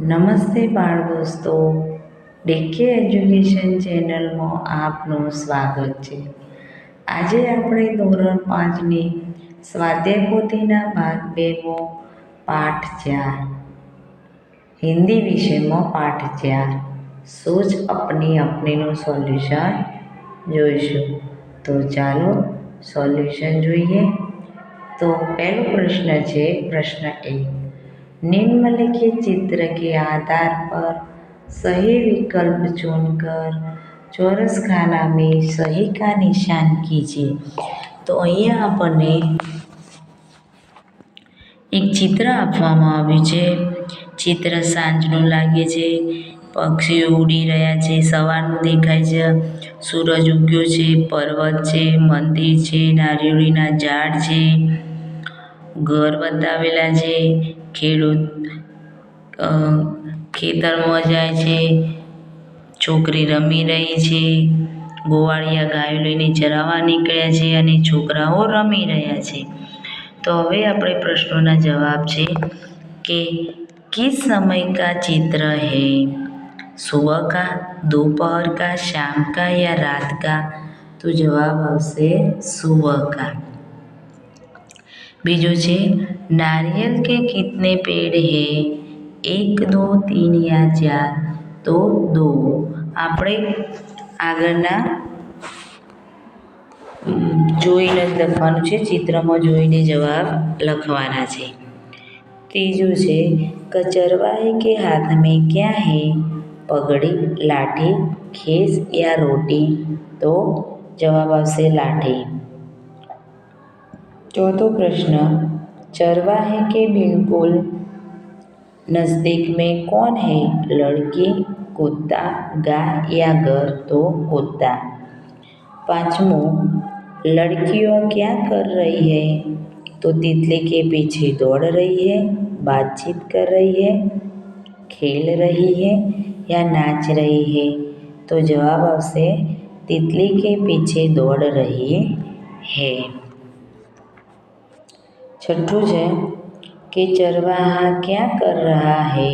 નમસ્તે બાળ દોસ્તો, ડીકે એજ્યુકેશન ચેનલમાં આપનું સ્વાગત છે. આજે આપણે ધોરણ 5ની સ્વાધ્યાય પોથીના ભાગ 2માં પાઠ 4 હિન્દી વિષયમાં પાઠ 4 સોચ અપની અપનીનું સોલ્યુશન જોઈશું. તો ચાલો સોલ્યુશન જોઈએ. તો પહેલો પ્રશ્ન છે પ્રશ્ન 1, निम्नलिखित चित्र के आधार पर सही विकल्प चुनकर चौरस खाना में सही का निशान कीजिए. તો અહીંયા આપણને એક ચિત્ર આપવામાં આવ્યું છે. ચિત્ર સાંજનું લાગે છે. પક્ષીઓ ઉડી રહ્યા છે. સવારનું દેખાય છે. સૂરજ ઉગ્યો છે. પર્વત છે. મંદિર છે. નારિયેળીના ઝાડ છે. ઘર બતાવેલા છે. ખેડૂત ખેતરમાં જાય છે. છોકરી રમી રહી છે. ગોવાળિયા ગાયો લઈને ચરાવવા નીકળ્યા છે અને છોકરાઓ રમી રહ્યા છે. તો હવે આપણે પ્રશ્નોના જવાબ છે કે किस समय का चित्र है, सुबह का, दोपहर का, शाम का या रात का? तो जवाब આવશે सुबह का. बीजू છે नारियल के कितने पेड़ है, 1, 2, 3 या 4? तो 2. આપણે આગળના જોઈને જ લખવાનું છે. ચિત્રમાં જોઈને જવાબ લખવાના છે. ત્રીજું છે कचरवाहे के हाथ में क्या है, पगड़ी, लाठी, खेस या रोटी? तो जवाब આવશે लाठी. चौथो प्रश्न, चरवाहे के बिल्कुल नज़दीक में कौन है, लड़की, कुत्ता, गाय या घर? तो कुत्ता. पांचवों, लड़कियों क्या कर रही है? तो तितली के पीछे दौड़ रही है, बातचीत कर रही है, खेल रही है या नाच रही है? तो जवाब આવશે तितली के पीछे दौड़ रही है. छठू है कि चरवाहा क्या कर रहा है?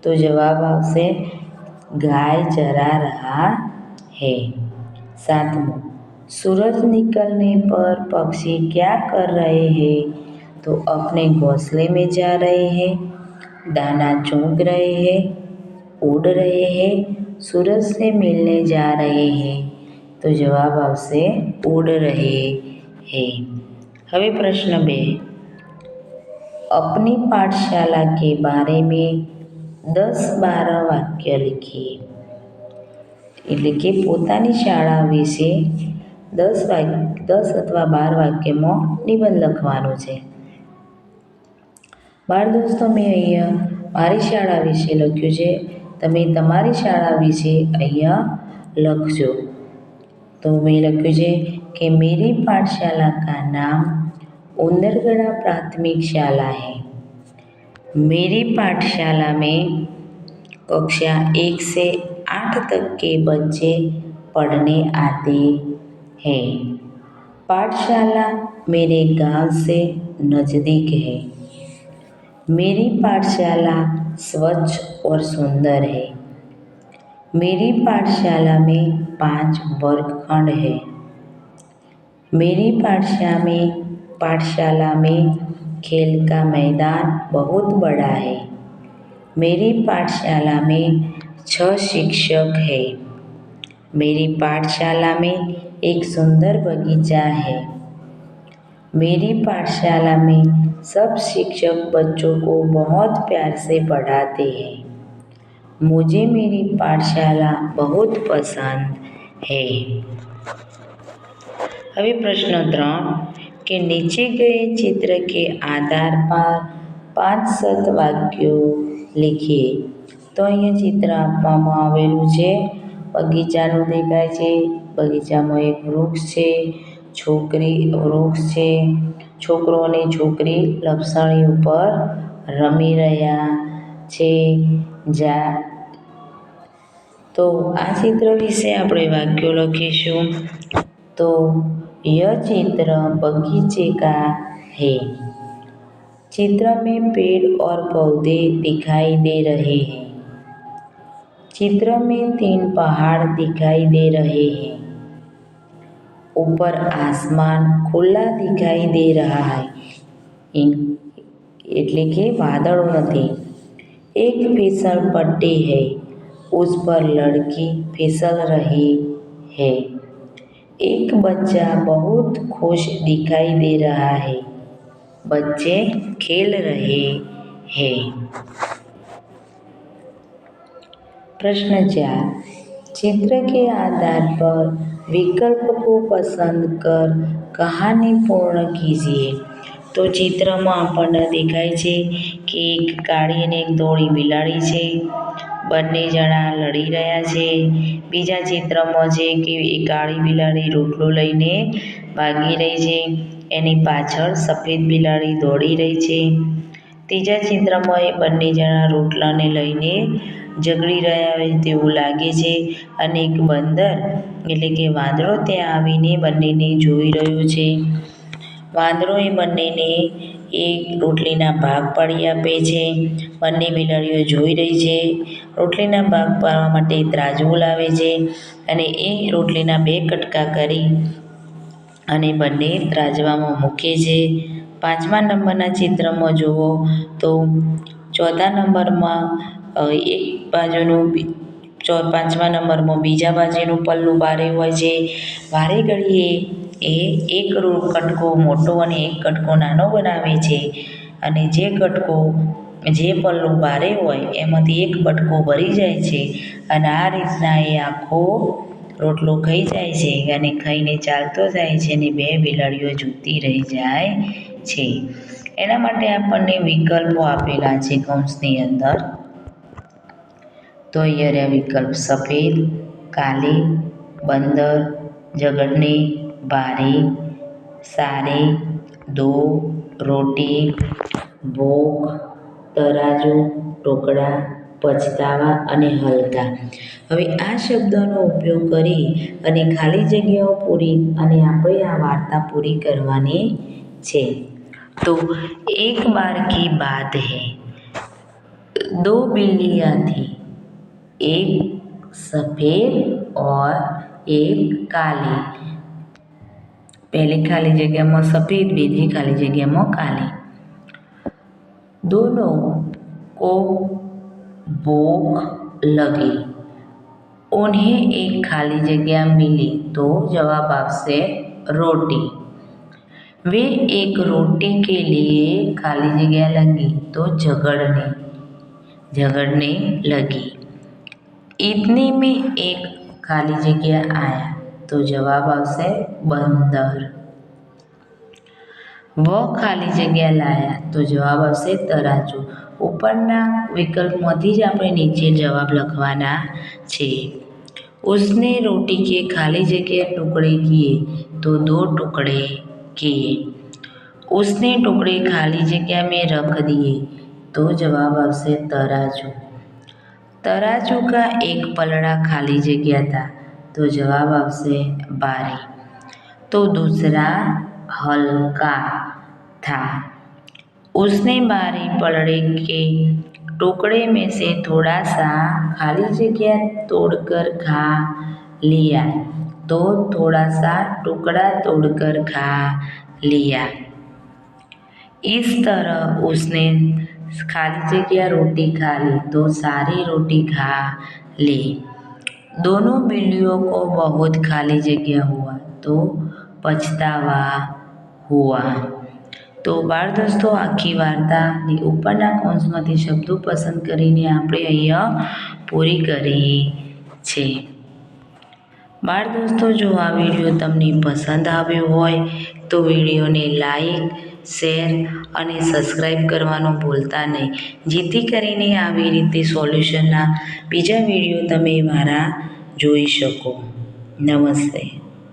तो जवाब આવશે गाय चरा रहा है. सातवां, सूरज निकलने पर पक्षी क्या कर रहे हैं? तो अपने घोंसले में जा रहे हैं, दाना चुग रहे हैं, उड़ रहे हैं, सूरज से मिलने जा रहे हैं? तो जवाब આવશે उड़ रहे हैं. હવે પ્રશ્ન 2, अपनी पाठशाला के बारे में 10-12 વાક્ય लिखिए. એટલે કે પોતાની શાળા વિશે 10 અથવા 12 વાક્યમાં નિબંધ લખવાનો છે. બાળ દોસ્તો, મેં અહીંયા મારી શાળા વિશે લખ્યું છે. તમે તમારી શાળા વિશે અહીંયા લખજો. તો મેં લખ્યું છે कि मेरी पाठशाला का नाम उंदरगढ़ा प्राथमिक शाला है. मेरी पाठशाला में कक्षा 1 से 8 तक के बच्चे पढ़ने आते हैं. पाठशाला मेरे गांव से नज़दीक है. मेरी पाठशाला स्वच्छ और सुंदर है. मेरी पाठशाला में 5 वर्गखंड है. मेरी पाठशाला में खेल का मैदान बहुत बड़ा है. मेरी पाठशाला में 6 शिक्षक हैं. मेरी पाठशाला में एक सुंदर बगीचा है. मेरी पाठशाला में सब शिक्षक बच्चों को बहुत प्यार से पढ़ाते हैं. मुझे मेरी पाठशाला बहुत पसंद है. હવે પ્રશ્ન 3 કે નીચે ગए चित्र के आधार पर 5 વાક્યો लिखिए. તો અહીંયા ચિત્ર આપવામાં આવેલું છે. બગીચાનું દેખાય છે. બગીચામાં એક વૃક્ષ છે. વૃક્ષ છે. છોકરો અને છોકરી લપસણી ઉપર રમી રહ્યા છે. તો આ ચિત્ર વિશે આપણે વાક્યો લખીશું. તો यह चित्र बगीचे का है. चित्र में पेड़ और पौधे दिखाई दे रहे हैं। चित्र में 3 पहाड़ दिखाई दे रहे हैं। ऊपर आसमान खुला दिखाई दे रहा है, એટલે કે વાદળો નથી। एक फिसल पट्टी है, उस पर लड़की फिसल रही है। एक बच्चा बहुत खुश दिखाई दे रहा है, बच्चे खेल रहे हैं। प्रश्न 4, चित्र के आधार पर विकल्प को पसंद कर कहानी पूर्ण कीजिए। तो ચિત્રમાં આપણને દેખાય છે કે એક કાળી અને એક ધોળી બિલાડી છે, બંને જણા લડી રહ્યા છે। બીજા ચિત્રમાં છે કે એ કાળી બિલાડી રોટલો લઈને ભાગી રહી છે, એની પાછળ સફેદ બિલાડી દોડી રહી છે। ત્રીજા ચિત્રમાં એ બંને જણા રોટલાને લઈને ઝઘડી રહ્યા હોય તેવું લાગે છે અને એક બંદર એટલે કે વાંદરો ત્યાં આવીને બંનેને જોઈ રહ્યો છે। વાંદરો એ બંનેને એક રોટલીના ભાગ પાડી આપે છે। બંને બિલાડીઓ જોઈ રહી છે। રોટલીના ભાગ પાડવા માટે ત્રાજવું લાવે છે અને એ રોટલીના 2 કટકા કરી અને બંને ત્રાજવામાં મૂકે છે। 5મા નંબરના ચિત્રમાં જુઓ તો ચોથા નંબરમાં એક બાજુનું 5મા નંબરમાં બીજા બાજુનું પલ્લું ભારે હોય છે। વારે ઘડીએ એ એક કટકો મોટો અને એક કટકો નાનો બનાવે છે અને જે પલ્લું ભારે હોય એમાંથી એક બટકો ભરી જાય છે અને આ રીતના એ આખો રોટલો ખાઈ જાય છે અને ખાઈને ચાલતો જાય છે અને 2 બિલાડીઓ જોતી રહી જાય છે। એના માટે આપણને વિકલ્પો આપેલા છે કૌંસની અંદર। તો અહીંયા રહ્યા વિકલ્પ સફેદ, કાલી, બંદર, ઝઘડની, ભારી, સારી, 2, રોટી, ભોગ, તરાજુ, ટોકડા, પછતાવા અને હલકા। હવે આ શબ્દોનો ઉપયોગ કરી અને ખાલી જગ્યાઓ પૂરી અને આપણે આ વાર્તા પૂરી કરવાની છે। તો એક બાર કી બાત હૈ, 2 बिल्लियाँ थी, एक सफ़ेद और एक काली। पहली खाली जगह में सफ़ेद, बीजी खाली जगह में काली। दोनों को भूख लगी, उन्हें एक खाली जगह मिली तो जवाब आपसे रोटी। वे एक रोटी के लिए खाली जगह लगी तो झगड़ने लगी। इतने में एक खाली जगह आया तो जवाब आपसे बंदर। वह खाली जगह लाया तो जवाब આવશે તરાજુ। ઉપરના વિકલ્પમાંથી જ આપણે નીચે જવાબ લખવાના છે। उसने रोटी के खाली जगह टुकड़े किए तो 2 टुकड़े किए। उसने टुकड़े खाली जगह में रख दिए तो जवाब આવશે तराजू। तराजू का एक पलड़ा खाली जगह था तो जवाब આવશે बारी। तो दूसरा हल्का था। उसने बारी पलड़े के टुकड़े में से थोड़ा सा खाली जगह तोड़कर खा लिया तो थोड़ा सा टुकड़ा तोड़कर खा लिया। इस तरह उसने खाली जगह रोटी खा ली तो सारी रोटी खा ली। दोनों बिल्लियों को बहुत खाली जगह हुआ तो पछतावा हुआ। તો બાળ દોસ્તો આખી વાર્તાની ઉપરના કૌંસમાંથી શબ્દો પસંદ કરીને આપણે અહીંયા પૂરી કરી છે। બાળ દોસ્તો જો આ વિડીયો તમને પસંદ આવ્યો હોય તો વિડીયોને લાઈક, શેર અને સબસ્ક્રાઈબ કરવાનું ભૂલતા નહીં, જેથી કરીને આવી રીતે સોલ્યુશનના બીજા વિડીયો તમે મારા જોઈ શકો। નમસ્તે।